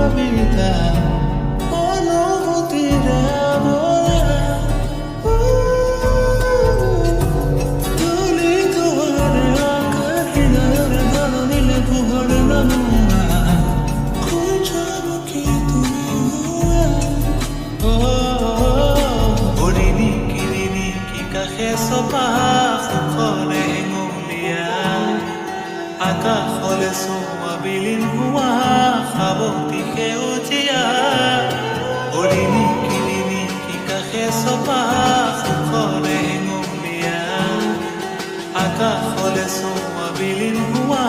কবিতা অনুভূতিরা ভরা তুলি তোমার আঁকা হৃদয়ের গান নিলে ভুবন নমুনা খুঁজাবো কি তুমি উৰিনি কিৰিনি কি কাষে চপা সুখৰে হেঙুলীয়া আকাশলে চোৱা বিলীন হোৱা সাৱতি সেউজীয়া উৰিনি কিৰিনি কি কাষে চপা সুখৰে হেঙুলীয়া আকাশলে চোৱা বিলীন হোৱা